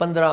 15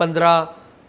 15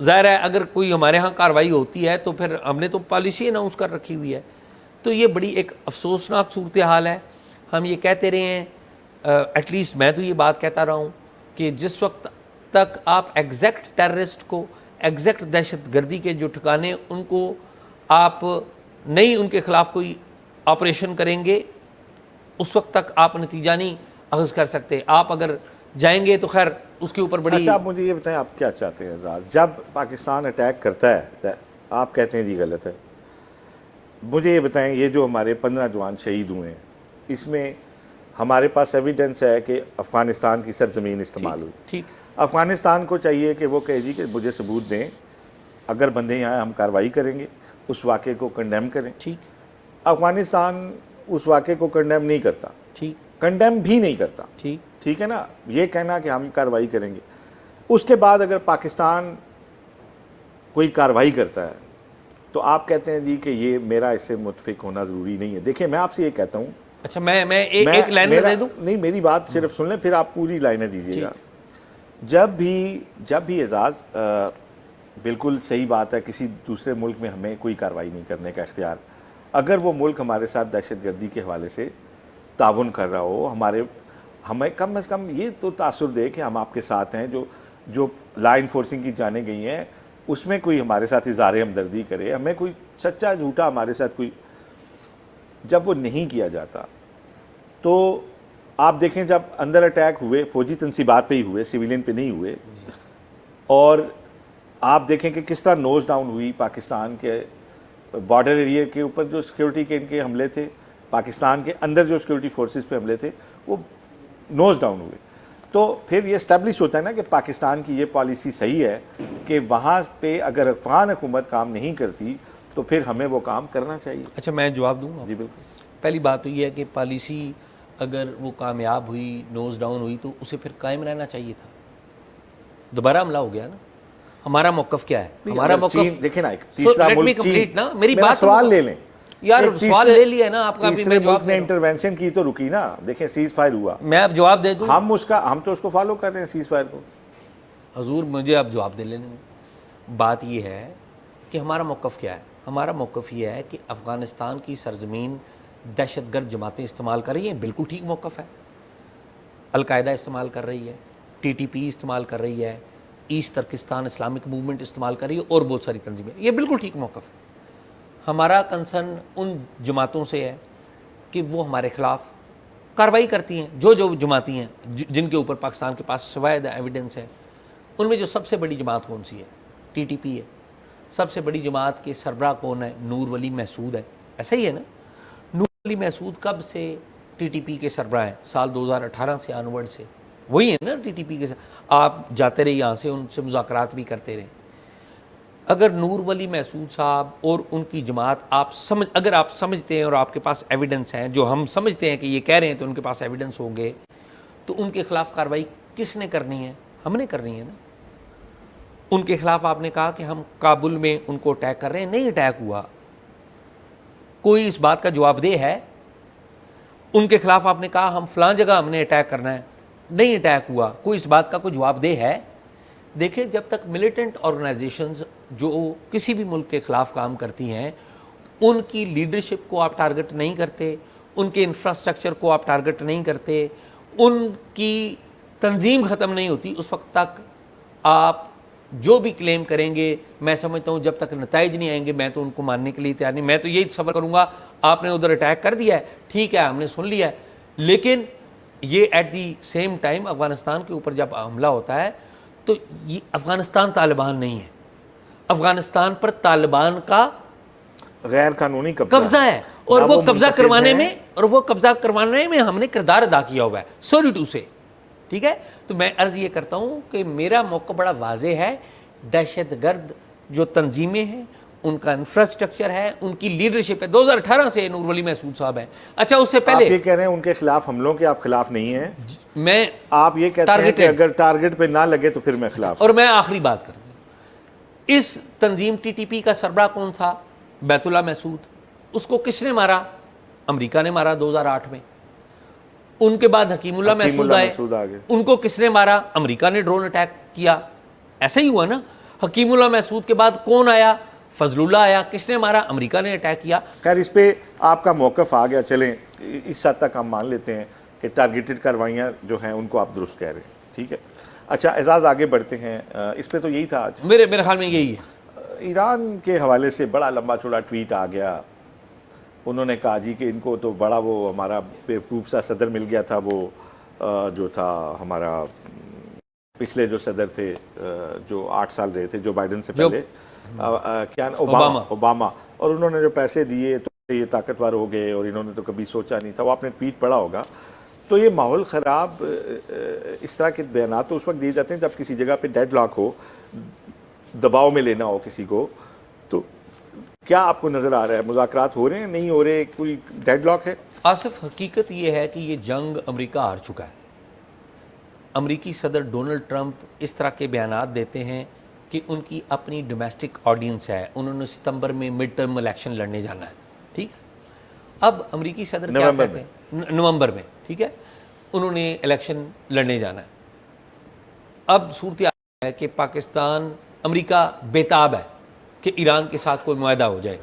ظاہر ہے اگر کوئی ہمارے ہاں کارروائی ہوتی ہے تو پھر ہم نے تو پالیسی اناؤنس کر رکھی ہوئی ہے. تو یہ بڑی ایک افسوسناک صورتحال ہے. ہم یہ کہتے رہے ہیں, ایٹ لیسٹ میں تو یہ بات کہتا رہا ہوں کہ جس وقت تک آپ ایگزیکٹ ٹیررسٹ کو, ایگزیکٹ دہشت گردی کے جو ٹھکانے ان کو آپ نہیں ان کے خلاف کوئی آپریشن کریں گے, اس وقت تک آپ نتیجہ نہیں اخذ کر سکتے. آپ اگر جائیں گے تو خیر اس کے اوپر بڑی. اچھا آپ مجھے یہ بتائیں آپ کیا چاہتے ہیں اعزاز, جب پاکستان اٹیک کرتا ہے آپ کہتے ہیں جی غلط ہے, مجھے یہ بتائیں یہ جو ہمارے 15 جوان شہید ہوئے ہیں اس میں ہمارے پاس ایویڈنس ہے کہ افغانستان کی سرزمین استعمال ہوئی. ٹھیک, افغانستان کو چاہیے کہ وہ کہے جی کہ مجھے ثبوت دیں, اگر بندے یہاں ہم کارروائی کریں گے, اس واقعے کو کنڈیم کریں. ٹھیک, افغانستان اس واقعے کو کنڈیم نہیں کرتا, ٹھیک, کنڈیم بھی نہیں کرتا. ٹھیک, ٹھیک ہے نا, یہ کہنا کہ ہم کارروائی کریں گے. اس کے بعد اگر پاکستان کوئی کارروائی کرتا ہے تو آپ کہتے ہیں جی کہ یہ میرا اس سے متفق ہونا ضروری نہیں ہے. دیکھیں میں آپ سے یہ کہتا ہوں, اچھا میں ایک لائن دے دوں. نہیں میری بات صرف سن لیں پھر آپ پوری لائنیں دیجیے گا. جب بھی اعزاز بالکل صحیح بات ہے, کسی دوسرے ملک میں ہمیں کوئی کارروائی نہیں کرنے کا اختیار, اگر وہ ملک ہمارے ساتھ دہشت گردی کے حوالے سے تعاون کر رہا ہو, ہمیں کم از کم یہ تو تاثر دے کہ ہم آپ کے ساتھ ہیں. جو لا انفورسنگ کی جانیں گئی ہیں اس میں کوئی ہمارے ساتھ اظہار ہمدردی کرے, ہمیں کوئی سچا جھوٹا ہمارے ساتھ کوئی. جب وہ نہیں کیا جاتا تو آپ دیکھیں جب اندر اٹیک ہوئے فوجی تنصیبات پہ ہی ہوئے, سویلین پہ نہیں ہوئے, اور آپ دیکھیں کہ کس طرح نوز ڈاؤن ہوئی پاکستان کے بارڈر ایریا کے اوپر جو سیکیورٹی کے ان کے حملے تھے, پاکستان کے اندر جو سیکیورٹی فورسز پہ حملے تھے وہ نوز ڈاؤن ہوئے. تو پھر یہ اسٹیبلش ہوتا ہے نا کہ پاکستان کی یہ پالیسی صحیح ہے کہ وہاں پہ اگر افغان حکومت کام نہیں کرتی تو پھر ہمیں وہ کام کرنا چاہیے. اچھا میں جواب دوں گا. جی بالکل. پہلی بات تو یہ ہے کہ پالیسی اگر وہ کامیاب ہوئی, نوز ڈاؤن ہوئی, تو اسے پھر قائم رہنا چاہیے تھا. دوبارہ حملہ ہو گیا نا. ہمارا موقف کیا ہے؟ ہمارا موقف دیکھیں نا, ایک تیسرا ملک چین, نا میری بات سوال لے لیں یار, سوال لے لیا نا آپ کا, بھی میں جواب نے انٹرونشن کی تو رکی نا. دیکھیں سیز فائر ہوا, میں اب جواب دے دوں. ہم تو اس کو فالو کر رہے ہیں سیز فائر کو. حضور مجھے اب جواب دے لینے. بات یہ ہے کہ ہمارا موقف کیا ہے. ہمارا موقف یہ ہے کہ افغانستان کی سرزمین دہشت گرد جماعتیں استعمال کر رہی ہیں, بالکل ٹھیک موقف ہے. القاعدہ استعمال کر رہی ہے, ٹی ٹی پی استعمال کر رہی ہے, ایسٹ ترکستان اسلامک موومنٹ استعمال کر رہی ہے, اور بہت ساری تنظیمیں, یہ بالکل ٹھیک موقف ہے. ہمارا کنسرن ان جماعتوں سے ہے کہ وہ ہمارے خلاف کارروائی کرتی ہیں. جو جماعتی ہیں جن کے اوپر پاکستان کے پاس شواہد ایویڈنس ہے, ان میں جو سب سے بڑی جماعت کون سی ہے؟ ٹی ٹی پی ہے. سب سے بڑی جماعت کے سربراہ کون ہے؟ نور ولی محسود ہے. ایسا ہی ہے نا. نور ولی محسود کب سے ٹی ٹی پی کے سربراہ ہیں؟ سال 2018 سے آنورڈ سے وہی ہے نا ٹی ٹی پی کے. آپ جاتے رہے یہاں سے, ان سے مذاکرات بھی کرتے رہے. اگر نور ولی محسود صاحب اور ان کی جماعت اگر آپ سمجھتے ہیں اور آپ کے پاس ایویڈنس ہیں, جو ہم سمجھتے ہیں کہ یہ کہہ رہے ہیں تو ان کے پاس ایویڈنس ہوں گے, تو ان کے خلاف کارروائی کس نے کرنی ہے؟ ہم نے کرنی ہے نا. ان کے خلاف آپ نے کہا کہ ہم کابل میں ان کو اٹیک کر رہے ہیں, نہیں اٹیک ہوا. کوئی اس بات کا جواب دہ ہے؟ ان کے خلاف آپ نے کہا ہم فلاں جگہ ہم نے اٹیک کرنا ہے, نہیں اٹیک ہوا. کوئی اس بات کا کوئی جواب دہ ہے؟ دیکھیں جب تک ملیٹنٹ آرگنائزیشنز جو کسی بھی ملک کے خلاف کام کرتی ہیں, ان کی لیڈرشپ کو آپ ٹارگٹ نہیں کرتے, ان کے انفراسٹرکچر کو آپ ٹارگٹ نہیں کرتے, ان کی تنظیم ختم نہیں ہوتی, اس وقت تک آپ جو بھی کلیم کریں گے, میں سمجھتا ہوں جب تک نتائج نہیں آئیں گے میں تو ان کو ماننے کے لیے تیار نہیں. میں تو یہی تصور کروں گا آپ نے ادھر اٹیک کر دیا ہے, ٹھیک ہے ہم نے سن لیا ہے, لیکن یہ at the same time Afghanistan کے اوپر جب حملہ ہوتا ہے تو یہ افغانستان طالبان نہیں ہے. افغانستان پر طالبان کا غیر قانونی قبضہ ہے, اور وہ قبضہ کروانے میں ہم نے کردار ادا کیا ہوا ہے, سوری ٹو سے. ٹھیک ہے, تو میں عرض یہ کرتا ہوں کہ میرا موقع بڑا واضح ہے. دہشت گرد جو تنظیمیں ہیں, ان کا انفراسٹرکچر ہے, ان کی لیڈرشپ ہے. 2018 سے نور ولی محسود صاحب ہیں. اچھا اس سے پہلے آپ یہ کہہ رہے ہیں ان کے خلاف حملوں کے آپ خلاف نہیں ہیں, میں آپ یہ کہتے ہیں کہ اگر ٹارگٹ پہ نہ لگے تو پھر میں خلاف. اور میں آخری بات کروں, اس تنظیم ٹی ٹی پی کا سربراہ کون تھا؟ بیت اللہ محسود. اس کو کس نے مارا؟ امریکہ نے مارا 2008 میں. ان کے بعد حکیم اللہ محسود آئے, ان کو کس نے مارا؟ امریکہ نے ڈرون اٹیک کیا. ایسا ہی ہوا نا. حکیم اللہ محسود کے بعد کون آیا؟ فضل اللہ آیا. کس نے مارا؟ امریکہ نے اٹیک کیا. خیر اس پہ آپ کا موقف آ گیا. چلیں اس حد تک ہم مان لیتے ہیں کہ ٹارگیٹڈ کاروائیاں جو ہیں ان کو آپ درست کہہ رہے ہیں, ٹھیک ہے. اچھا اعزاز آگے بڑھتے ہیں. اس پہ تو یہی تھا آج. میرے خیال میں یہی ہے. ایران کے حوالے سے بڑا لمبا چوڑا ٹویٹ آ گیا. انہوں نے کہا جی کہ ان کو تو بڑا وہ ہمارا بیوقوف سا صدر مل گیا تھا, وہ جو تھا ہمارا پچھلے جو صدر تھے جو 8 سال رہے تھے جو بائیڈن سے پہلے, کیا اوباما, اور انہوں نے جو پیسے دیے تو یہ طاقتور ہو گئے اور انہوں نے تو کبھی سوچا نہیں تھا. وہ آپ نے ٹویٹ پڑھا ہوگا. تو یہ ماحول خراب, اس طرح کے بیانات تو اس وقت دیے جاتے ہیں جب کسی جگہ پہ ڈیڈ لاک ہو, دباؤ میں لینا ہو کسی کو. تو کیا آپ کو نظر آ رہا ہے مذاکرات ہو رہے ہیں, نہیں ہو رہے, کوئی ڈیڈ لاک ہے؟ آصف, حقیقت یہ ہے کہ یہ جنگ امریکہ ہار چکا ہے. امریکی صدر ڈونلڈ ٹرمپ اس طرح کے بیانات دیتے ہیں کہ ان کی اپنی ڈومیسٹک آڈینس ہے. انہوں نے ستمبر میں مڈ ٹرم الیکشن لڑنے جانا ہے, ٹھیک. اب امریکی صدر کیا کہتے ہیں؟ نومبر میں, ٹھیک ہے, انہوں نے الیکشن لڑنے جانا ہے. اب صورتحال ہے کہ پاکستان, امریکہ بےتاب ہے کہ ایران کے ساتھ کوئی معاہدہ ہو جائے.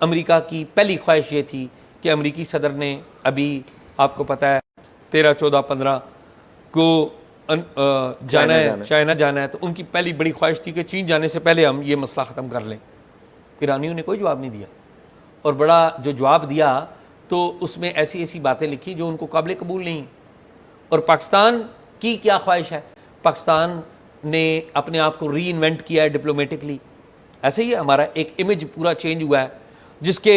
امریکہ کی پہلی خواہش یہ تھی کہ امریکی صدر نے ابھی آپ کو پتہ ہے 13, 14, 15 کو جانا ہے, چائنا جانا ہے. تو ان کی پہلی بڑی خواہش تھی کہ چین جانے سے پہلے ہم یہ مسئلہ ختم کر لیں. ایرانیوں نے کوئی جواب نہیں دیا, اور بڑا جو جواب دیا تو اس میں ایسی ایسی باتیں لکھی جو ان کو قابل قبول نہیں. اور پاکستان کی کیا خواہش ہے؟ پاکستان نے اپنے آپ کو ری انوینٹ کیا ہے ڈپلومیٹکلی. ایسے ہی ہمارا ایک امیج پورا چینج ہوا ہے جس کے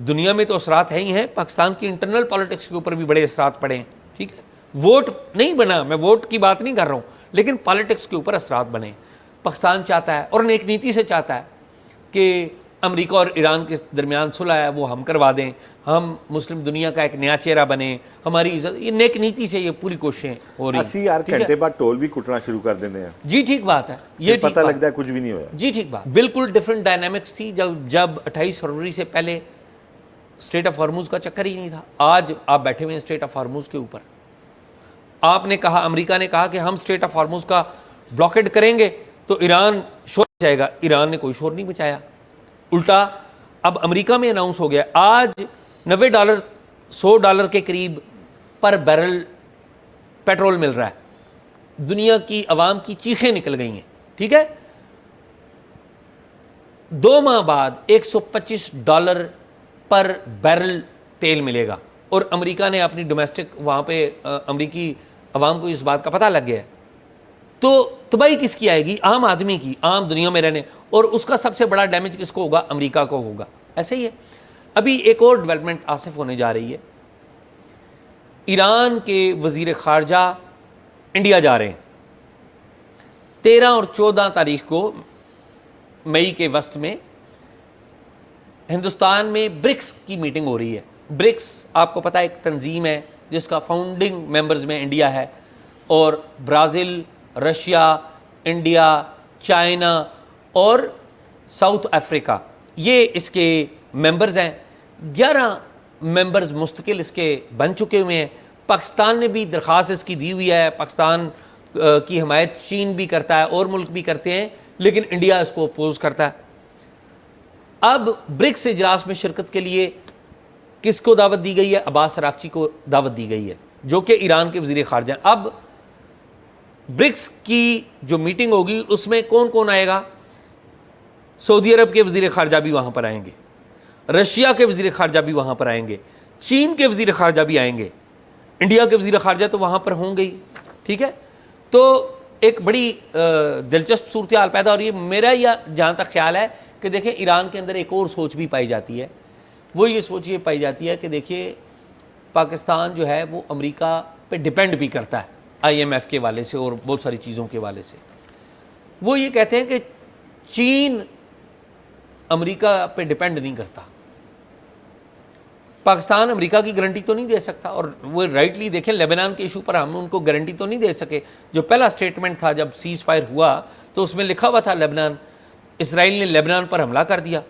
دنیا میں تو اثرات ہیں ہی ہیں, پاکستان کی انٹرنل پالیٹکس کے اوپر بھی بڑے اثرات پڑے ہیں, ٹھیک ہے. ووٹ نہیں بنا, میں ووٹ کی بات نہیں کر رہا ہوں, لیکن پالیٹکس کے اوپر اثرات بنے. پاکستان چاہتا ہے اور نیک نیتی سے چاہتا ہے کہ امریکہ اور ایران کے درمیان صلح ہے وہ ہم کروا دیں, ہم مسلم دنیا کا ایک نیا چہرہ بنیں, ہماری عزت. یہ نیک نیتی سے یہ پوری کوششیں ہو رہی ہیں. 80 گھنٹے بعد ٹول بھی کٹنا شروع کر دینے ہیں. جی ٹھیک بات ہے, یہ پتہ لگتا ہے کچھ بھی نہیں ہوا. جی ٹھیک بات. بالکل ڈفرینٹ ڈائنامکس تھی جب 28 فروری سے پہلے اسٹریٹ آف ہارموز کا چکر ہی نہیں تھا. آج آپ بیٹھے ہوئے ہیں اسٹریٹ آف ہارموز کے اوپر. آپ نے کہا, امریکہ نے کہا کہ ہم اسٹریٹ آف ہارموز کا بلاکیڈ کریں گے تو ایران شور جائے گا. ایران نے کوئی شور نہیں بچایا, الٹا اب امریکہ میں اناؤنس ہو گیا آج $90 $100 کے قریب پر بیرل پیٹرول مل رہا ہے. دنیا کی عوام کی چیخیں نکل گئی ہیں, ٹھیک ہے. 2 ماہ بعد $125 پر بیرل تیل ملے گا, اور امریکہ نے اپنی ڈومیسٹک وہاں پہ امریکی عوام کو اس بات کا پتہ لگ گیا ہے. تو تباہی کس کی آئے گی؟ عام آدمی کی, عام دنیا میں رہنے, اور اس کا سب سے بڑا ڈیمیج کس کو ہوگا؟ امریکہ کو ہوگا. ایسے ہی ہے. ابھی ایک اور ڈیولپمنٹ آصف ہونے جا رہی ہے. ایران کے وزیر خارجہ انڈیا جا رہے ہیں 13 اور 14 تاریخ کو, مئی کے وسط میں. ہندوستان میں برکس کی میٹنگ ہو رہی ہے. برکس آپ کو پتہ ہے ایک تنظیم ہے جس کا فاؤنڈنگ ممبرز میں انڈیا ہے, اور برازیل, رشیا, انڈیا, چائنا اور ساؤتھ افریقہ یہ اس کے ممبرز ہیں. 11 ممبرز مستقل اس کے بن چکے ہوئے ہیں. پاکستان نے بھی درخواست اس کی دی ہوئی ہے. پاکستان کی حمایت چین بھی کرتا ہے اور ملک بھی کرتے ہیں, لیکن انڈیا اس کو اپوز کرتا ہے. اب برکس اجلاس میں شرکت کے لیے کس کو دعوت دی گئی ہے؟ عباس اراغچی کو دعوت دی گئی ہے جو کہ ایران کے وزیر خارجہ ہیں. اب برکس کی جو میٹنگ ہوگی اس میں کون کون آئے گا؟ سعودی عرب کے وزیر خارجہ بھی وہاں پر آئیں گے, رشیا کے وزیر خارجہ بھی وہاں پر آئیں گے, چین کے وزیر خارجہ بھی آئیں گے, انڈیا کے وزیر خارجہ تو وہاں پر ہوں گے ہی, ٹھیک ہے. تو ایک بڑی دلچسپ صورتحال پیدا ہو رہی ہے. میرا یہ جہاں تک خیال ہے کہ دیکھیں ایران کے اندر ایک اور سوچ بھی پائی جاتی ہے. وہ یہ سوچ یہ پائی جاتی ہے کہ دیکھیے پاکستان جو ہے وہ امریکہ پہ ڈپینڈ بھی کرتا ہے, IMF کے والے سے اور بہت ساری چیزوں کے والے سے. وہ یہ کہتے ہیں کہ چین امریکہ پہ ڈپینڈ نہیں کرتا, پاکستان امریکہ کی گارنٹی تو نہیں دے سکتا. اور وہ رائٹلی دیکھیں لیبنان کے ایشو پر ہم ان کو گارنٹی تو نہیں دے سکے. جو پہلا سٹیٹمنٹ تھا جب سیز فائر ہوا تو اس میں لکھا ہوا تھا لیبنان, اسرائیل نے لیبنان پر حملہ کر دیا.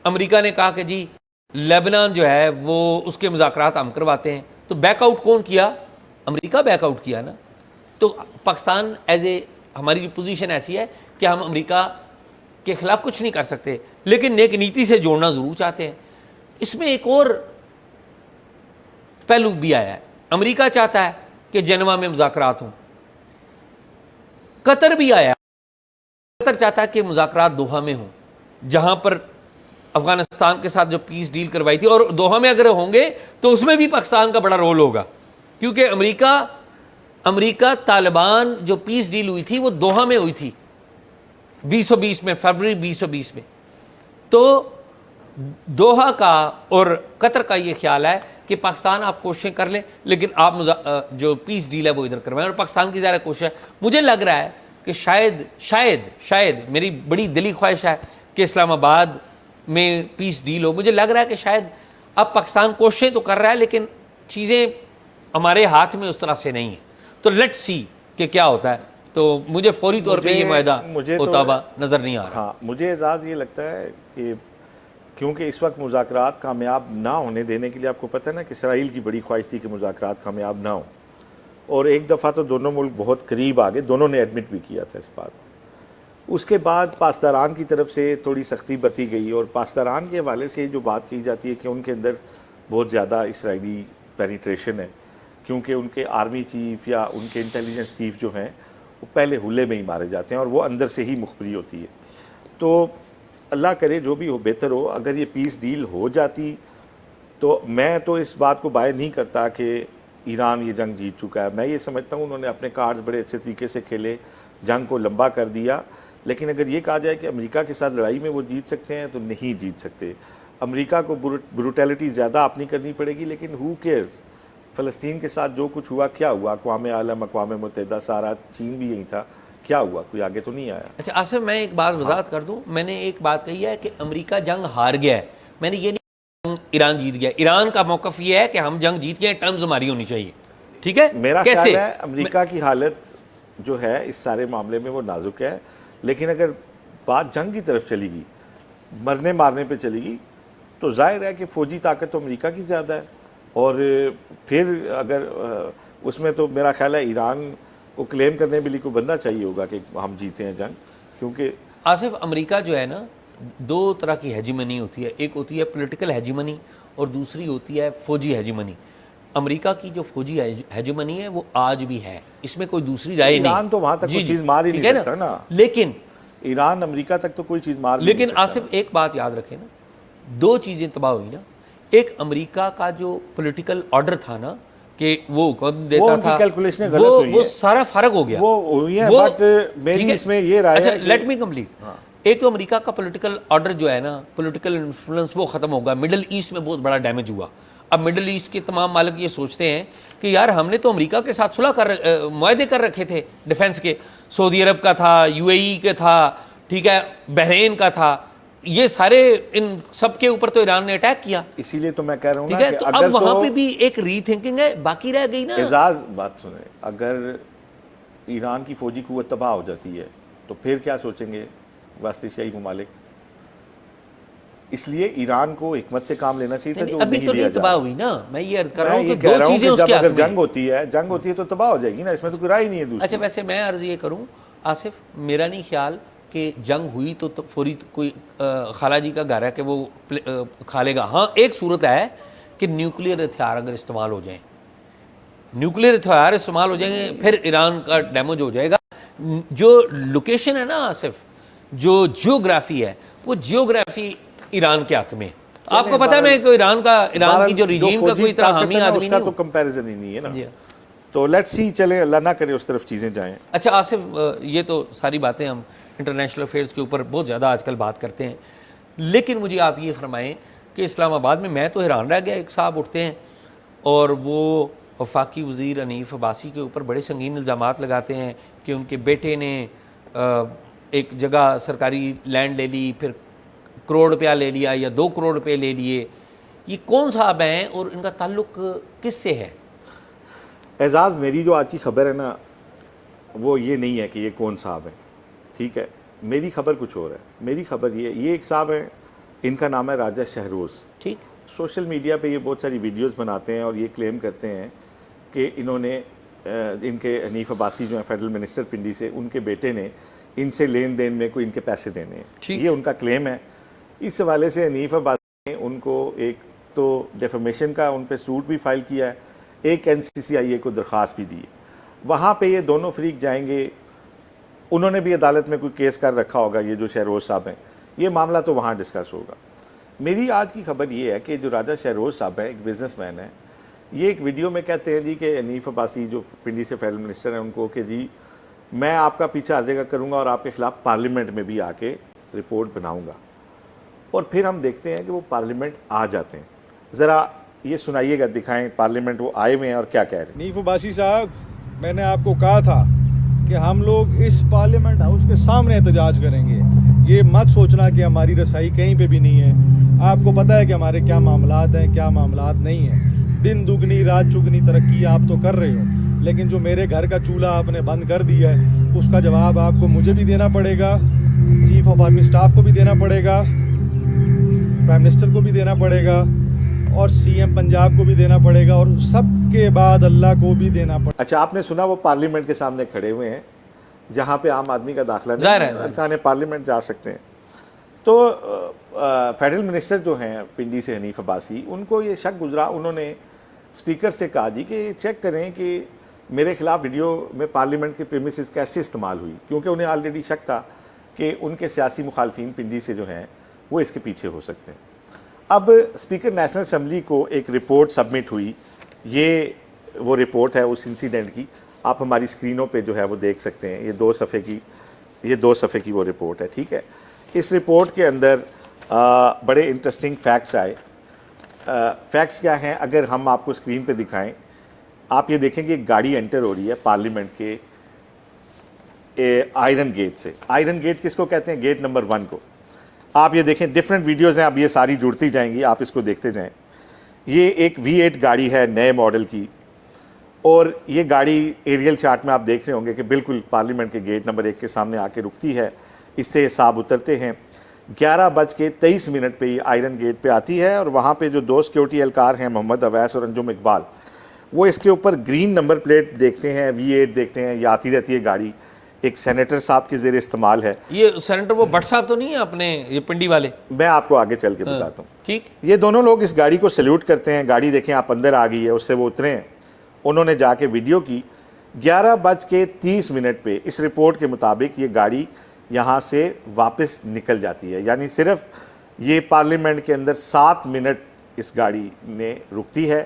امریکہ نے کہا کہ جی لیبنان جو ہے وہ اس کے مذاکرات ہم کرواتے ہیں. تو بیک آؤٹ کون کیا؟ امریکہ بیک آؤٹ کیا نا. تو پاکستان ایز اے ہماری جو پوزیشن ایسی ہے کہ ہم امریکہ کے خلاف کچھ نہیں کر سکتے، لیکن نیک نیتی سے جوڑنا ضرور چاہتے ہیں۔ اس میں ایک اور پہلو بھی آیا ہے، امریکہ چاہتا ہے کہ جنوا میں مذاکرات ہوں، قطر بھی آیا، قطر چاہتا ہے کہ مذاکرات دوحہ میں ہوں، جہاں پر افغانستان کے ساتھ جو پیس ڈیل کروائی تھی، اور دوحہ میں اگر ہوں گے تو اس میں بھی پاکستان کا بڑا رول ہوگا، کیونکہ امریکہ طالبان جو پیس ڈیل ہوئی تھی وہ دوحہ میں ہوئی تھی 2020 میں، فروری 2020 میں۔ تو دوحہ کا اور قطر کا یہ خیال ہے کہ پاکستان آپ کوششیں کر لیں، لیکن آپ جو پیس ڈیل ہے وہ ادھر کروائیں، اور پاکستان کی ظاہر کوشش ہے۔ مجھے لگ رہا ہے کہ شاید میری بڑی دلی خواہش ہے کہ اسلام آباد میں پیس ڈیل ہو۔ مجھے لگ رہا ہے کہ شاید اب پاکستان کوششیں تو کر رہا ہے، لیکن چیزیں ہمارے ہاتھ میں اس طرح سے نہیں ہیں۔ تو لیٹس سی کہ کیا ہوتا ہے۔ تو مجھے فوری طور پہ یہ معاہدہ ہوتا ہوا نظر نہیں آ رہا۔ ہاں، مجھے اعزاز یہ لگتا ہے کہ کیونکہ اس وقت مذاکرات کامیاب نہ ہونے دینے کے لیے، آپ کو پتہ ہے نا کہ اسرائیل کی بڑی خواہش تھی کہ مذاکرات کامیاب نہ ہوں، اور ایک دفعہ تو دونوں ملک بہت قریب آ گئے، دونوں نے ایڈمٹ بھی کیا تھا اس بات۔ اس کے بعد پاسداران کی طرف سے تھوڑی سختی برتی گئی، اور پاسداران کے حوالے سے جو بات کی جاتی ہے کہ ان کے اندر بہت زیادہ اسرائیلی پینیٹریشن ہے، کیونکہ ان کے آرمی چیف یا ان کے انٹیلیجنس چیف جو ہیں وہ پہلے حلے میں ہی مارے جاتے ہیں، اور وہ اندر سے ہی مخبری ہوتی ہے۔ تو اللہ کرے جو بھی ہو بہتر ہو، اگر یہ پیس ڈیل ہو جاتی تو میں تو اس بات کو باہر نہیں کرتا کہ ایران یہ جنگ جیت چکا ہے۔ میں یہ سمجھتا ہوں انہوں نے اپنے کارڈز بڑے اچھے طریقے سے کھیلے، جنگ کو لمبا کر دیا، لیکن اگر یہ کہا جائے کہ امریکہ کے ساتھ لڑائی میں وہ جیت سکتے ہیں تو نہیں جیت سکتے۔ امریکہ کو بروٹیلٹی زیادہ اپنی کرنی پڑے گی، لیکن ہو کیئرز، فلسطین کے ساتھ جو کچھ ہوا کیا ہوا، اقوام عالم، اقوام متحدہ، سارا چین بھی یہی تھا، کیا ہوا؟ کوئی آگے تو نہیں آیا۔ اچھا آصف، میں ایک بات وضاحت کر دوں، میں نے ایک بات کہی ہے کہ امریکہ جنگ ہار گیا ہے، میں نے یہ نہیں ایران جیت گیا۔ ایران کا موقف یہ ہے کہ ہم جنگ جیت گئے، ٹرمز ہماری ہونی چاہیے، ٹھیک ہے؟ میرا خیال ہے امریکہ کی حالت جو ہے اس سارے معاملے میں وہ نازک ہے، لیکن اگر بات جنگ کی طرف چلی گئی، مرنے مارنے پہ چلی گئی، تو ظاہر ہے کہ فوجی طاقت تو امریکہ کی زیادہ ہے، اور پھر اگر اس میں تو میرا خیال ہے ایران کو کلیم کرنے کے لیے کوئی بندہ چاہیے ہوگا کہ ہم جیتے ہیں جنگ، کیونکہ آصف امریکہ جو ہے نا، دو طرح کی ہیجیمنی ہوتی ہے، ایک ہوتی ہے پولیٹیکل ہیجیمنی اور دوسری ہوتی ہے فوجی ہیجیمنی۔ امریکہ کی جو فوجی ہیجیمنی ہے وہ آج بھی ہے، اس میں کوئی دوسری رائے نہیں۔ ایران تو وہاں تک کوئی چیز مار ہی نہیں سکتا نا، لیکن ایران امریکہ تک تو کوئی چیز مار نہیں سکتا۔ لیکن آصف ایک بات یاد رکھیں نا، دو چیزیں تباہ ہوئی نا، ایک امریکہ کا جو پولیٹیکل آرڈر تھا نا کہ وہ حکم دیتا تھا، کیلکولیشنیں غلط ہوئی ہیں، وہ سارا فرق ہو گیا، وہ ہوئی ہیں، بٹ میری اس میں یہ رائے ہے کہ لیٹ می کمپلیٹ۔ ایک تو امریکہ کا پولیٹیکل آرڈر جو ہے نا، پولیٹیکل انفلوئنس وہ ختم ہوگا، مڈل ایسٹ میں بہت بڑا ڈیمیج ہوا۔ اب مڈل ایسٹ کے تمام مالک یہ سوچتے ہیں کہ یار ہم نے تو امریکہ کے ساتھ معاہدے کر رکھے تھے ڈیفنس کے، سعودی عرب کا تھا، یو اے ای کا تھا، ٹھیک ہے، بحرین کا تھا، یہ سارے ان سب کے اوپر تو ایران نے اٹیک کیا۔ اسی لیے تو میں کہہ رہا ہوں نا ٹھیک ہے، کہ تو اگر اب وہاں پہ بھی ایک ری تھنکنگ ہے، باقی رہ گئی نا۔ اعزاز بات سنیں، اگر ایران کی فوجی قوت تباہ ہو جاتی ہے تو پھر کیا سوچیں گے وسط ایشیائی ممالک؟ اس لیے ایران کو حکمت سے کام لینا چاہیے تھا، جو ابھی نہیں تو لیا نہیں جا تباہ رہا۔ ہوئی نا، میں یہ عرض کر رہا میں ہوں یہ کہ کہہ دو رہا ہوں چیزیں کہ اس جب کے اگر حق میں جنگ ہوتی ہے تو تباہ ہو جائے گی نا، اس میں تو کوئی رائے نہیں ہے دوسری۔ اچھا ویسے میں عرض یہ کروں آصف، میرا نہیں خیال کہ جنگ ہوئی تو فوری کوئی خالہ جی کا گھر ہے کہ وہ کھا لے گا۔ ہاں ایک صورت ہے کہ نیوکلیر ہتھیار اگر استعمال ہو جائیں، نیوکلیر ہتھیار استعمال ہو جائیں گے، پھر ایران کا ڈیمیج ہو جائے گا۔ جو لوکیشن ہے نا آصف، جو جیوگرافی ہے، وہ جیوگرافی ایران کے حق میں ہے۔ آپ کو پتہ ہے میں کہ ایران کی جو ریجیم کا کوئی اتنا حامی آدمی اس نہیں کا ہوں۔ تو کمپیریزن ہی نہیں ہے نا، تو لیٹس سی، چلیں اللہ نہ کرے اس طرف چیزیں جائیں۔ اچھا آصف، یہ تو ساری باتیں ہم انٹرنیشنل افیئرز کے اوپر بہت زیادہ آج کل بات کرتے ہیں، لیکن مجھے آپ یہ فرمائیں کہ اسلام آباد میں تو حیران رہ گیا، ایک صاحب اٹھتے ہیں اور وہ وفاقی وزیر حنیف عباسی کے اوپر بڑے سنگین الزامات لگاتے ہیں کہ ان کے بیٹے نے ایک جگہ سرکاری لینڈ لے لی، پھر کروڑ روپیہ لے لیا یا 2 کروڑ روپے لے لیے۔ یہ کون صاحب ہیں اور ان کا تعلق کس سے ہے؟ اعزاز، میری جو آج کی خبر ہے نا وہ یہ نہیں ہے کہ یہ کون صاحب ہیں، ٹھیک ہے، میری خبر کچھ اور ہے۔ میری خبر یہ ایک صاحب ہیں، ان کا نام ہے راجہ شہروز۔ ٹھیک، سوشل میڈیا پہ یہ بہت ساری ویڈیوز بناتے ہیں اور یہ کلیم کرتے ہیں کہ انہوں نے ان کے حنیف عباسی جو ہیں فیڈرل منسٹر پنڈی سے، ان کے بیٹے نے ان سے لین دین میں کوئی ان کے پیسے دینے ہیں. ٹھیک. یہ ان کا کلیم ہے. اس حوالے سے حنیف عباسی نے ان کو ایک تو ڈیفیمیشن کا ان پہ سوٹ بھی فائل کیا ہے, ایک NCCIA کو درخواست بھی دی ہے. وہاں پہ یہ دونوں فریق جائیں گے, انہوں نے بھی عدالت میں کوئی کیس کر رکھا ہوگا, یہ جو شہروز صاحب ہیں, یہ معاملہ تو وہاں ڈسکس ہوگا. میری آج کی خبر یہ ہے کہ جو راجہ شہروز صاحب ہیں, ایک بزنس مین ہیں, یہ ایک ویڈیو میں کہتے ہیں جی کہ حنیف عباسی جو پنڈی سے فیڈرل منسٹر ہیں ان کو کہ جی میں آپ کا پیچھے ہر جگہ کروں گا اور آپ کے خلاف پارلیمنٹ میں بھی آ کے رپورٹ بناؤں گا. اور پھر ہم دیکھتے ہیں کہ وہ پارلیمنٹ آ جاتے ہیں. ذرا یہ سنائیے گا, دکھائیں پارلیمنٹ وہ آئے ہوئے ہیں اور کیا کہہ رہے ہیں. حنیف عباسی صاحب, میں نے آپ کو کہا تھا کہ ہم لوگ اس پارلیمنٹ ہاؤس کے سامنے احتجاج کریں گے. یہ مت سوچنا کہ ہماری رسائی کہیں پہ بھی نہیں ہے. آپ کو پتہ ہے کہ ہمارے کیا معاملات ہیں, کیا معاملات نہیں ہیں. دن دگنی رات چگنی ترقی آپ تو کر رہے ہو, لیکن جو میرے گھر کا چولہا آپ نے بند کر دیا ہے اس کا جواب آپ کو مجھے بھی دینا پڑے گا, چیف آف آرمی سٹاف کو بھی دینا پڑے گا, پرائم منسٹر کو بھی دینا پڑے گا, اور CM پنجاب کو بھی دینا پڑے گا, اور سب کے بعد اللہ کو بھی دینا پڑے گا. اچھا, آپ نے سنا وہ پارلیمنٹ کے سامنے کھڑے ہوئے ہیں جہاں پہ عام آدمی کا داخلہ نہیں ہے, ارکان پارلیمنٹ جا سکتے ہیں. تو فیڈرل منسٹر جو ہیں پنڈی سے حنیف عباسی, ان کو یہ شک گزرا, انہوں نے اسپیکر سے کہا جی کہ چیک کریں کہ میرے خلاف ویڈیو میں پارلیمنٹ کے پریمیسز کیسے استعمال ہوئی, کیونکہ انہیں آلریڈی شک تھا کہ ان کے سیاسی مخالفین پنڈی سے جو ہیں وہ اس کے پیچھے ہو سکتے ہیں. اب اسپیکر نیشنل اسمبلی کو ایک رپورٹ سبمٹ ہوئی, یہ وہ رپورٹ ہے اس انسیڈنٹ کی, آپ ہماری اسکرینوں پہ جو ہے وہ دیکھ سکتے ہیں. یہ 2 صفحے کی وہ رپورٹ ہے. ٹھیک ہے, اس رپورٹ کے اندر بڑے انٹرسٹنگ فیکٹس آئے. فیکٹس کیا ہیں اگر ہم آپ کو اسکرین پہ دکھائیں, آپ یہ دیکھیں کہ ایک گاڑی انٹر ہو رہی ہے پارلیمنٹ کے آئرن گیٹ سے. آئرن گیٹ کس کو کہتے ہیں؟ گیٹ نمبر 1 کو. آپ یہ دیکھیں ڈیفرنٹ ویڈیوز ہیں, اب یہ ساری جڑتی جائیں گی, آپ اس کو دیکھتے جائیں. یہ ایک V8 گاڑی ہے نئے ماڈل کی, اور یہ گاڑی ایریل شاٹ میں آپ دیکھ رہے ہوں گے کہ بالکل پارلیمنٹ کے گیٹ نمبر 1 کے سامنے آ کے رکتی ہے. اس سے صاحب اترتے ہیں, 11:23 پہ یہ آئرن گیٹ پہ آتی ہے, اور وہاں پہ جو 2 سیکیورٹی اہلکار ہیں محمد اویس اور انجم اقبال, وہ اس کے اوپر گرین نمبر پلیٹ دیکھتے ہیں, V8 دیکھتے ہیں, یہ آتی رہتی ہے گاڑی. ایک سینیٹر صاحب کے زیر استعمال ہے. یہ سینیٹر وہ بٹ صاحب تو نہیں ہے اپنے یہ پنڈی والے؟ میں آپ کو آگے چل کے بتاتا ہوں. ٹھیک. یہ دونوں لوگ اس گاڑی کو سیلیوٹ کرتے ہیں. گاڑی دیکھیں آپ اندر آ گئی ہے, اس سے وہ اترے ہیں, انہوں نے جا کے ویڈیو کی. 11:30 پہ اس رپورٹ کے مطابق یہ گاڑی یہاں سے واپس نکل جاتی ہے. یعنی صرف یہ پارلیمنٹ کے اندر 7 منٹ اس گاڑی نے رکتی ہے.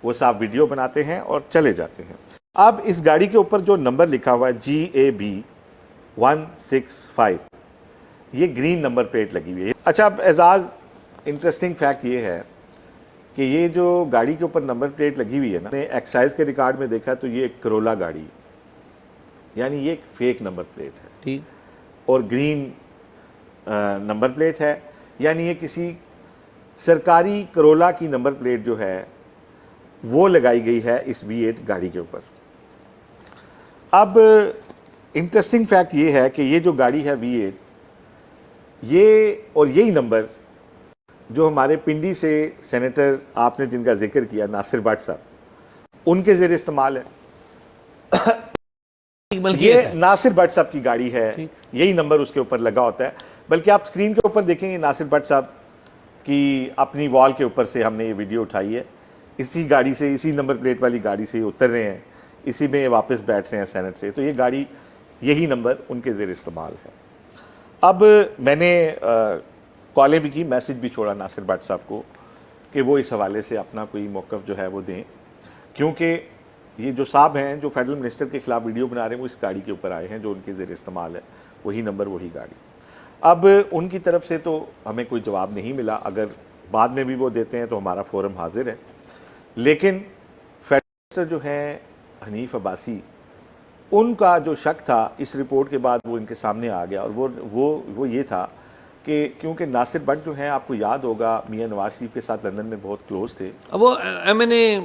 وہ صاحب ویڈیو بناتے ہیں اور چلے جاتے ہیں. اب اس گاڑی کے اوپر جو نمبر لکھا ہوا ہے GAB 165, یہ گرین نمبر پلیٹ لگی ہوئی ہے. اچھا, اب اعزاز انٹرسٹنگ فیکٹ یہ ہے کہ یہ جو گاڑی کے اوپر نمبر پلیٹ لگی ہوئی ہے نا, میں ایکسائز کے ریکارڈ میں دیکھا تو یہ ایک کرولا گاڑی ہے, یعنی یہ ایک فیک نمبر پلیٹ ہے. ٹھیک. اور گرین نمبر پلیٹ ہے, یعنی یہ کسی سرکاری کرولا کی نمبر پلیٹ جو ہے وہ لگائی گئی ہے اس V8 گاڑی کے اوپر. اب انٹرسٹنگ فیکٹ یہ ہے کہ یہ جو گاڑی ہے V8, یہ اور یہی نمبر جو ہمارے پنڈی سے سینیٹر آپ نے جن کا ذکر کیا ناصر بٹ صاحب, ان کے زیر استعمال ہے. یہ ناصر بٹ صاحب کی گاڑی ہے, یہی نمبر اس کے اوپر لگا ہوتا ہے. بلکہ آپ اسکرین کے اوپر دیکھیں گے ناصر بٹ صاحب کی اپنی وال کے اوپر سے ہم نے یہ ویڈیو اٹھائی ہے. اسی گاڑی سے, اسی نمبر پلیٹ والی گاڑی سے اتر رہے ہیں, اسی میں واپس بیٹھ رہے ہیں سینٹ سے. تو یہ گاڑی, یہی نمبر ان کے زیر استعمال ہے. اب میں نے کالیں بھی کی, میسج بھی چھوڑا ناصر بٹ صاحب کو کہ وہ اس حوالے سے اپنا کوئی موقف جو ہے وہ دیں, کیونکہ یہ جو صاحب ہیں جو فیڈرل منسٹر کے خلاف ویڈیو بنا رہے ہیں وہ اس گاڑی کے اوپر آئے ہیں جو ان کے زیر استعمال ہے, وہی نمبر وہی گاڑی. اب ان کی طرف سے تو ہمیں کوئی جواب نہیں ملا, اگر بعد میں بھی وہ دیتے ہیں تو ہمارا فورم حاضر ہے. لیکن فیڈرل منسٹر جو ہیں حنیف عباسی, ان کا جو شک تھا اس رپورٹ کے بعد وہ ان کے سامنے آ گیا, اور وہ یہ تھا کہ کیونکہ ناصر بٹ جو ہیں آپ کو یاد ہوگا میاں نواز شریف کے ساتھ لندن میں بہت کلوز تھے. وہ MNA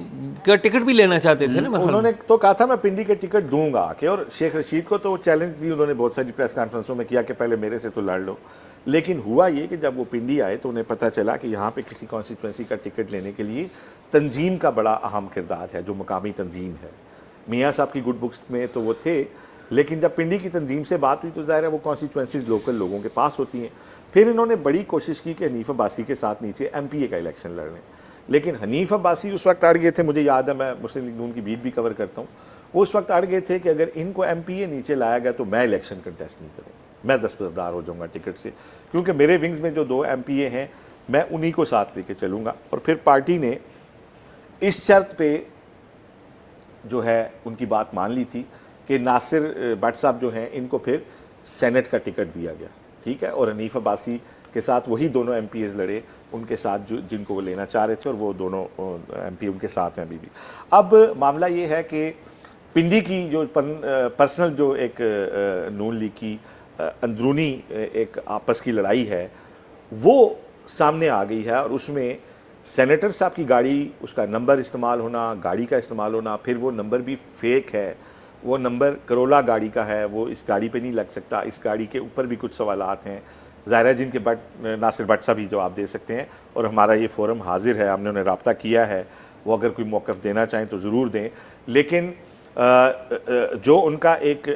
کا ٹکٹ بھی لینا چاہتے تھے نا, انہوں نے تو کہا تھا میں پنڈی کے ٹکٹ دوں گا کہ, اور شیخ رشید کو تو چیلنج بھی انہوں نے بہت ساری پریس کانفرنسوں میں کیا کہ پہلے میرے سے تو لڑ لو. لیکن ہوا یہ کہ جب وہ پنڈی آئے تو انہیں پتہ چلا کہ یہاں پہ کسی کانسٹیٹوینسی کا ٹکٹ لینے کے لیے تنظیم کا بڑا اہم کردار ہے, جو مقامی تنظیم ہے. میاں صاحب کی گڈ بکس میں تو وہ تھے, لیکن جب پنڈی کی تنظیم سے بات ہوئی تو ظاہر ہے وہ کانسٹیچوئنسیز لوکل لوگوں کے پاس ہوتی ہیں. پھر انہوں نے بڑی کوشش کی کہ حنیف عباسی کے ساتھ نیچے ایم پی اے کا الیکشن لڑنے, لیکن حنیف عباسی اس وقت اڑ گئے تھے, مجھے یاد ہے میں مسلم لیگ نون کی بیٹ بھی کور کرتا ہوں, وہ اس وقت اڑ گئے تھے کہ اگر ان کو ایم پی اے نیچے لایا گیا تو میں الیکشن کنٹیسٹ نہیں کروں, میں دستبردار ہو جاؤں گا ٹکٹ سے, کیونکہ میرے ونگز میں جو 2 ایم پی اے ہیں میں انہی کو ساتھ لے کے چلوں گا. اور پھر پارٹی نے اس شرط پہ جو ہے ان کی بات مان لی تھی کہ ناصر بٹ صاحب جو ہیں ان کو پھر سینٹ کا ٹکٹ دیا گیا, ٹھیک ہے, اور حنیف عباسی کے ساتھ وہی دونوں ایم پی ایز لڑے ان کے ساتھ جن کو وہ لینا چاہ رہے تھے, اور وہ دونوں ایم پی ان کے ساتھ ہیں ابھی بھی. اب معاملہ یہ ہے کہ پنڈی کی جو پرسنل جو ایک نون لیگ کی اندرونی ایک آپس کی لڑائی ہے وہ سامنے آ گئی ہے, اور اس میں سینیٹر صاحب کی گاڑی, اس کا نمبر استعمال ہونا, گاڑی کا استعمال ہونا, پھر وہ نمبر بھی فیک ہے, وہ نمبر کرولا گاڑی کا ہے, وہ اس گاڑی پہ نہیں لگ سکتا, اس گاڑی کے اوپر بھی کچھ سوالات ہیں ظاہر ہے جن کے ناصر بٹ صاحب ہی جواب دے سکتے ہیں, اور ہمارا یہ فورم حاضر ہے, ہم نے انہیں رابطہ کیا ہے, وہ اگر کوئی موقف دینا چاہیں تو ضرور دیں. لیکن جو ان کا ایک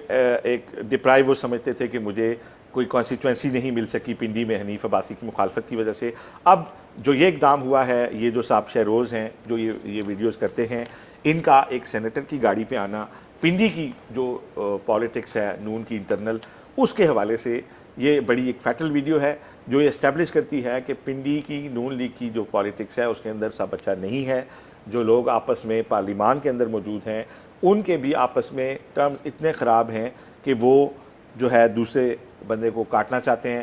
ڈپرائیو وہ سمجھتے تھے کہ مجھے کوئی کانسٹیچوئنسی نہیں مل سکی پنڈی میں حنیف عباسی کی مخالفت کی وجہ سے, اب جو یہ اقدام ہوا ہے, یہ جو صاحب شہروز ہیں جو یہ ویڈیوز کرتے ہیں, ان کا ایک سینیٹر کی گاڑی پہ آنا پنڈی کی جو پالیٹکس ہے نون کی انٹرنل, اس کے حوالے سے یہ بڑی ایک فیٹل ویڈیو ہے جو یہ اسٹیبلش کرتی ہے کہ پنڈی کی نون لیگ کی جو پالیٹکس ہے اس کے اندر سب اچھا نہیں ہے. جو لوگ آپس میں پارلیمان کے اندر موجود ہیں ان کے بھی آپس میں ٹرمز اتنے خراب ہیں کہ وہ جو ہے دوسرے بندے کو کاٹنا چاہتے ہیں.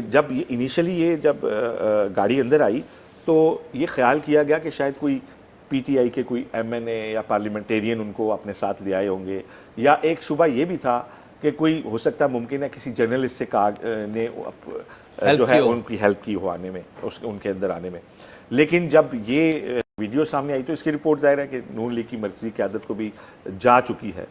جب انیشلی یہ جب گاڑی اندر آئی تو یہ خیال کیا گیا کہ شاید کوئی پی ٹی آئی کے کوئی ایم این اے یا پارلیمنٹیرین ان کو اپنے ساتھ لے آئے ہوں گے, یا ایک شبہ یہ بھی تھا کہ کوئی ہو سکتا ممکن ہے کسی جرنلسٹ سے نے جو ہے ان کی ہیلپ کی ہو آنے میں, ان کے اندر آنے میں. لیکن جب یہ ویڈیو سامنے آئی تو اس کی رپورٹ ظاہر ہے کہ نون لیگ کی مرکزی قیادت کو بھی جا چکی ہے.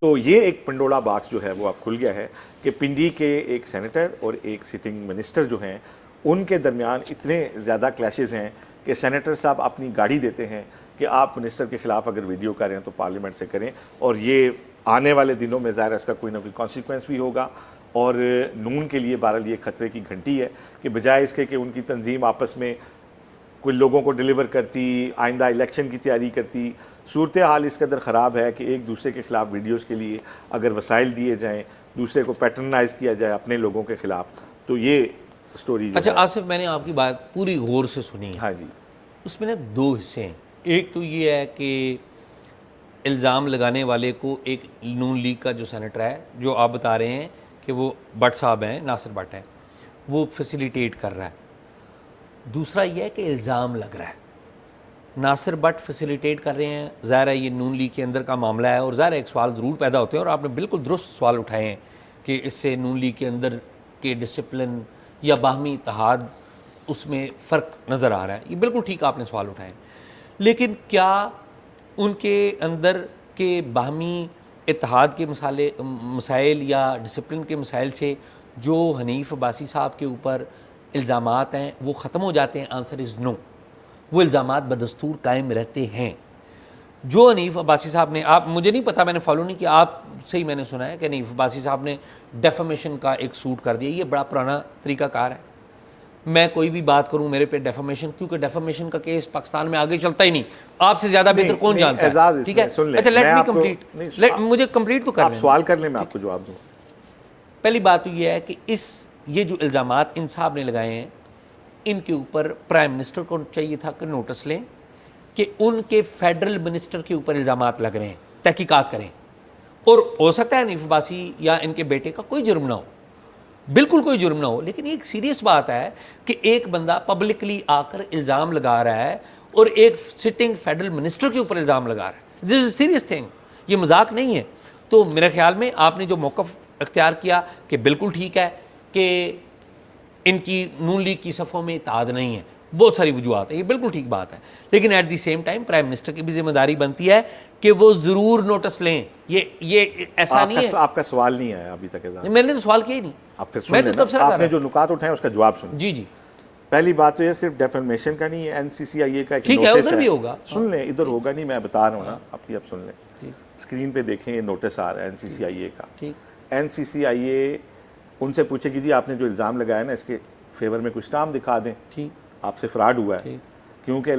تو یہ ایک پنڈورا باکس جو ہے وہ اب کھل گیا ہے کہ پنڈی کے ایک سینیٹر اور ایک سٹنگ منسٹر جو ہیں ان کے درمیان اتنے زیادہ کلیشز ہیں کہ سینیٹر صاحب اپنی گاڑی دیتے ہیں کہ آپ منسٹر کے خلاف اگر ویڈیو کریں تو پارلیمنٹ سے کریں, اور یہ آنے والے دنوں میں ظاہر ہے اس کا کوئی نہ کوئی کانسیکوینس بھی ہوگا. اور نون کے لیے بہرحال یہ خطرے کی گھنٹی ہے کہ بجائے اس کے کہ ان کی تنظیم آپس میں کوئی لوگوں کو ڈیلیور کرتی, آئندہ الیکشن کی تیاری کرتی, صورتحال اس قدر خراب ہے کہ ایک دوسرے کے خلاف ویڈیوز کے لیے اگر وسائل دیے جائیں, دوسرے کو پیٹرنائز کیا جائے اپنے لوگوں کے خلاف, تو یہ سٹوری. اچھا آصف, میں نے آپ کی بات پوری غور سے سنی ہے. ہاں جی. اس میں نا 2 حصے ہیں. ایک تو یہ ہے کہ الزام لگانے والے کو ایک نون لیگ کا جو سینیٹر ہے, جو آپ بتا رہے ہیں کہ وہ بٹ صاحب ہیں, ناصر بٹ ہیں, وہ فیسیلیٹیٹ کر رہا ہے. دوسرا یہ ہے کہ الزام لگ رہا ہے ناصر بٹ فیسیلیٹیٹ کر رہے ہیں. ظاہر ہے یہ نون لیگ کے اندر کا معاملہ ہے, اور ظاہر ہے ایک سوال ضرور پیدا ہوتے ہیں, اور آپ نے بالکل درست سوال اٹھائے ہیں کہ اس سے نون لیگ کے اندر کے ڈسپلن یا باہمی اتحاد اس میں فرق نظر آ رہا ہے. یہ بالکل ٹھیک آپ نے سوال اٹھائے ہیں, لیکن کیا ان کے اندر کے باہمی اتحاد کے مسائل یا ڈسپلن کے مسائل سے جو حنیف عباسی صاحب کے اوپر الزامات ہیں وہ ختم ہو جاتے ہیں؟ آنسر از نو. وہ الزامات بدستور قائم رہتے ہیں. جو حنیف عباسی صاحب نے, آپ مجھے نہیں پتا, میں نے فالو نہیں کیا, آپ سے ہی میں نے سنا ہے کہ حنیف عباسی صاحب نے ڈیفامیشن کا ایک سوٹ کر دیا. یہ بڑا پرانا طریقہ کار ہے. میں کوئی بھی بات کروں میرے پہ ڈیفامیشن, کیونکہ ڈیفامیشن کا کیس پاکستان میں آگے چلتا ہی نہیں. آپ سے زیادہ بہتر کون جانتا ہے؟ ٹھیک ہے, اچھا لیٹ می کمپلیٹ, مجھے کمپلیٹ تو کر لیں. آپ سوال کر لیں, میں آپ کو جواب دوں. پہلی بات تو یہ ہے کہ یہ جو الزامات ان صاحب نے لگائے ہیں, ان کے اوپر پرائم منسٹر کو چاہیے تھا کہ نوٹس لیں کہ ان کے فیڈرل منسٹر کے اوپر الزامات لگ رہے ہیں, تحقیقات کریں. اور ہو سکتا ہے حنیف عباسی یا ان کے بیٹے کا کوئی جرم نہ ہو, بالکل کوئی جرم نہ ہو, لیکن ایک سیریس بات ہے کہ ایک بندہ پبلکلی آ کر الزام لگا رہا ہے اور ایک سٹنگ فیڈرل منسٹر کے اوپر الزام لگا رہا ہے. دس از سیریس تھنگ, یہ مذاق نہیں ہے. تو میرے خیال میں آپ نے جو موقف اختیار کیا کہ بالکل ٹھیک ہے کہ ان کی نون لیگ کی صفوں میں اتحاد نہیں ہے, بہت ساری وجوہات ہیں, یہ بالکل ٹھیک بات ہے. لیکن at the same time prime minister کی بھی ذمہ داری بنتی ہے کہ وہ ضرور نوٹس لیں. یہ ایسا نہیں ہے. آپ کا سوال نہیں آیا ابھی تک. میں نے تو سوال کیا ہی نہیں, آپ میں تو تبصرہ کر رہا ہوں. آپ نے جو نکات اٹھائے اس کا جواب سنیں. جی جی. پہلی بات تو یہ صرف ڈیفیمیشن کا نہیں ہے، NCCIA کا ایک ٹھیک ہے، نوٹس ادھر بھی ہوگا، سن لیں، ادھر ہوگا نہیں، میں بتا رہا ہوں نا، آپ سن لیں، اسکرین پہ دیکھیں، یہ نوٹس آ رہا ہے NCCIA کا۔ NCCIA ان سے پوچھے گی جی آپ نے جو الزام لگایا نا اس کے فیور میں کچھ اسٹامپ دکھا دیں، آپ سے فراڈ ہوا ہے، کیونکہ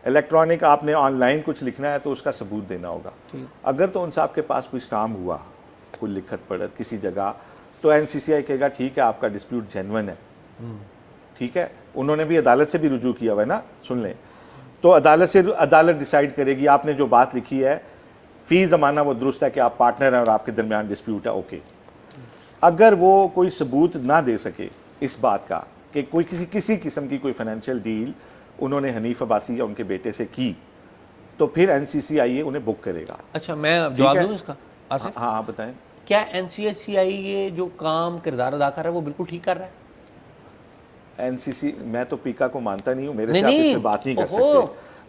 الیکٹرانک آپ نے آن لائن کچھ لکھنا ہے تو اس کا ثبوت دینا ہوگا۔ اگر تو ان صاحب کے پاس کوئی اسٹامپ ہوا، کوئی لکھت پڑھت کسی جگہ، تو NCCI کہے گا ٹھیک ہے آپ کا ڈسپیوٹ جینوئن ہے، ٹھیک ہے، انہوں نے بھی عدالت سے بھی رجوع کیا ہوا ہے نا، سن لیں، تو عدالت ڈیسائیڈ کرے گی آپ نے جو بات لکھی ہے فی زمانہ وہ درست ہے کہ آپ پارٹنر ہیں اور آپ کے درمیان ڈسپیوٹ ہے، اوکے۔ اگر وہ کوئی ثبوت نہ دے سکے اس بات کا کہ کوئی کسی قسم کی کوئی فائنینشیل ڈیل انہوں نے حنیف عباسی یا ان کے بیٹے سے کی، تو پھر NCCIA انہیں بک کرے گا۔ اچھا میں جواب دوں اس کا آصف؟ ہاں بتائیں۔ کیا NCCIA جو کام کردار ادا کر رہا ہے وہ بالکل ٹھیک کر رہا ہے؟ میں تو پیکا کو مانتا نہیں ہوں، میرے سے آپ اس پہ بات نہیں کر سکتے،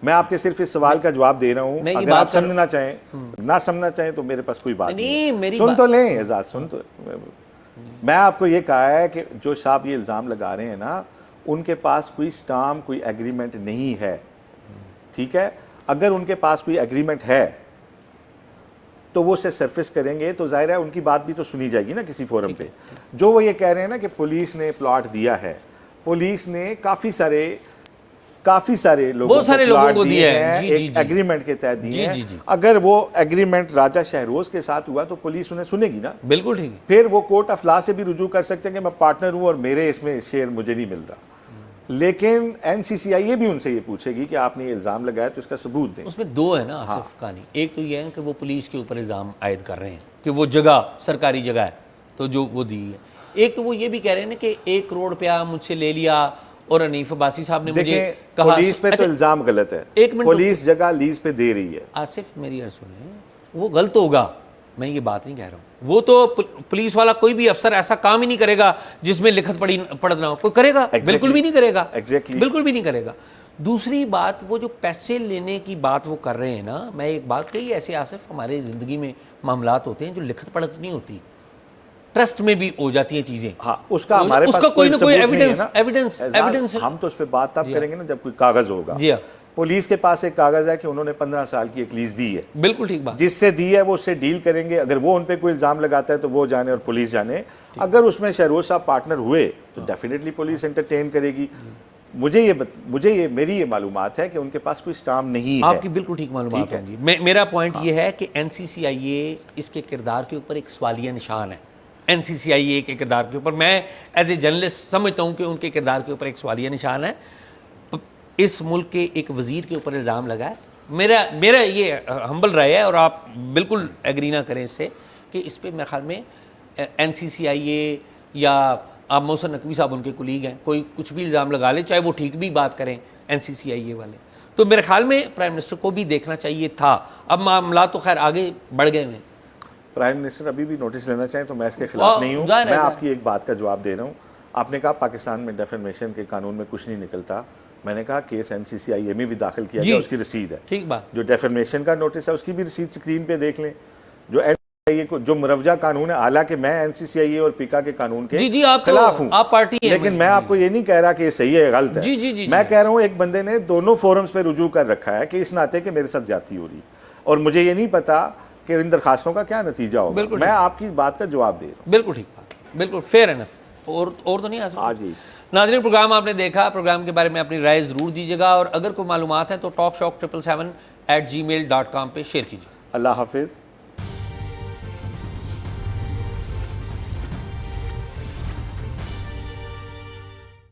میں آپ کے صرف اس سوال کا جواب دے رہا ہوں، اگر آپ سمجھنا چاہیں نہ سمجھنا چاہیں تو میرے پاس کوئی بات نہیں، سن تو لیں اعزاز، سن تو، میں آپ کو یہ کہا ہے کہ جو صاحب یہ الزام لگا رہے ہیں نا ان کے پاس کوئی اسٹامپ کوئی ایگریمنٹ نہیں ہے، ٹھیک ہے، اگر ان کے پاس کوئی ایگریمنٹ ہے تو وہ اسے سرفیس کریں گے تو ظاہر ہے ان کی بات بھی تو سنی جائے گی نا کسی فورم پہ۔ جو وہ یہ کہہ رہے ہیں نا کہ پولیس نے پلاٹ دیا ہے، پولیس نے کافی سارے لوگوں کو پلاٹ دیے ہیں ایک ایگریمنٹ کے تحت دیے ہیں، اگر وہ ایگریمنٹ راجہ شہروز کے ساتھ ہوا تو پولیس انہیں سنے گی نا، بالکل ٹھیک ہے، پھر وہ کورٹ آف لا سے بھی رجوع کر سکتے ہیں کہ میں پارٹنر ہوں اور میرے اس میں شیئر مجھے نہیں مل رہا، لیکن NCCIA بھی ان سے یہ پوچھے گی کہ آپ نے یہ الزام لگایا تو اس کا ثبوت دیں۔ اس میں دو ہے نا آصف کہانی، ایک تو یہ ہے کہ وہ پولیس کے اوپر الزام عائد کر رہے ہیں کہ وہ جگہ سرکاری جگہ ہے تو جو وہ دی ہے، ایک تو وہ یہ بھی کہہ رہے ہیں کہ 1 کروڑ روپیہ مجھ سے لے لیا اور حنیف عباسی صاحب نے مجھے کہا، پولیس پہ تو الزام غلط ہے، پولیس جگہ لیز پہ دے رہی ہے۔ آصف میری عرض سنیں، وہ غلط ہوگا، میں یہ بات نہیں کہہ رہا ہوں، وہ تو پولیس والا کوئی بھی افسر ایسا کام ہی نہیں کرے گا جس میں لکھت پڑھت نہ ہو، کوئی کرے گا؟ بالکل بھی نہیں کرے گا، بالکل بھی نہیں کرے گا۔ دوسری بات، وہ جو پیسے لینے کی بات وہ کر رہے ہیں نا، میں ایک بات کہی، ایسے آصف ہمارے زندگی میں معاملات ہوتے ہیں جو لکھت پڑھت نہیں ہوتی، ٹرسٹ میں بھی ہو جاتی ہیں چیزیں، ہاں اس کا ہمارے پاس کوئی نہ کوئی ایویڈنس، ہم تو اس پہ بات تب کریں گے نا جب کوئی کاغذ ہوگا۔ جی ہاں، پولیس کے پاس ایک کاغذ ہے کہ انہوں نے 15 سال کی ایک لیز دی ہے، بالکل ٹھیک بات، جس سے دی ہے وہ اس سے ڈیل کریں گے، اگر وہ ان پہ کوئی الزام لگاتا ہے تو وہ جانے اور پولیس جانے، اگر اس میں شہروز صاحب پارٹنر ہوئے تو ڈیفینیٹلی پولیس انٹرٹین کرے گی۔ میری یہ معلومات ہے کہ ان کے پاس کوئی اسٹامپ نہیں ہے۔ آپ کی بالکل ٹھیک معلومات ہوں گی۔ میرا پوائنٹ یہ ہے کہ NCCIA اس کے کردار کے اوپر ایک سوالیہ نشان ہے، NCCIA کے کردار کے اوپر میں ایز اے جرنلسٹ سمجھتا ہوں کہ ان کے کردار کے اوپر ایک سوالیہ نشان ہے۔ اس ملک کے ایک وزیر کے اوپر الزام لگا ہے، میرا یہ ہمبل رائے ہے اور آپ بالکل ایگری نہ کریں اس سے، کہ اس پہ میرے خیال میں NCCIA یا آپ محسن نقوی صاحب ان کے کولیگ ہیں، کوئی کچھ بھی الزام لگا لے، چاہے وہ ٹھیک بھی بات کریں NCCIA والے، تو میرے خیال میں پرائم منسٹر کو بھی دیکھنا چاہیے تھا۔ اب معاملات تو خیر آگے بڑھ گئے ہیں، پرائم منسٹر ابھی بھی نوٹس لینا چاہیں تو میں اس کے خلاف نہیں ہوں، میں آپ کی ایک بات کا جواب دے رہا ہوں۔ آپ نے کہا پاکستان میں ڈیفیمیشن کے قانون میں کچھ نہیں نکلتا، میں نے کہا کیس NCCIA میں بھی داخل کیا گیا، اس کی رسید ہے، ٹھیک بات، جو ڈیفیمیشن کا نوٹس ہے اس کی بھی رسید اسکرین پہ دیکھ لیں، جو NCCIA کو جو مروجہ قانون ہے، حالانکہ میں NCCIA اور پیکا کے قانون کے خلاف ہوں، آپ پارٹی ہیں، لیکن میں آپ کو یہ نہیں کہہ رہا کہ یہ صحیح ہے غلط ہے، میں کہہ رہا ہوں ایک بندے نے دونوں فورمز پہ رجوع کر رکھا ہے کہ اس ناطے کہ میرے ساتھ زیادتی ہو رہی ہے، اور مجھے یہ نہیں پتا کہ ان درخواستوں کا کیا نتیجہ ہوگا، میں آپ کی بات کا جواب دے رہا ہوں۔ بالکل ٹھیک بات، بالکل فیئر انف، اور تو نہیں آ سکتا۔ جی ناظرین، پروگرام آپ نے دیکھا، پروگرام کے بارے میں اپنی رائے ضرور دیجیے گا، اور اگر کوئی معلومات ہیں تو talkshock777@gmail.com پہ شیئر کیجیے۔ اللہ حافظ۔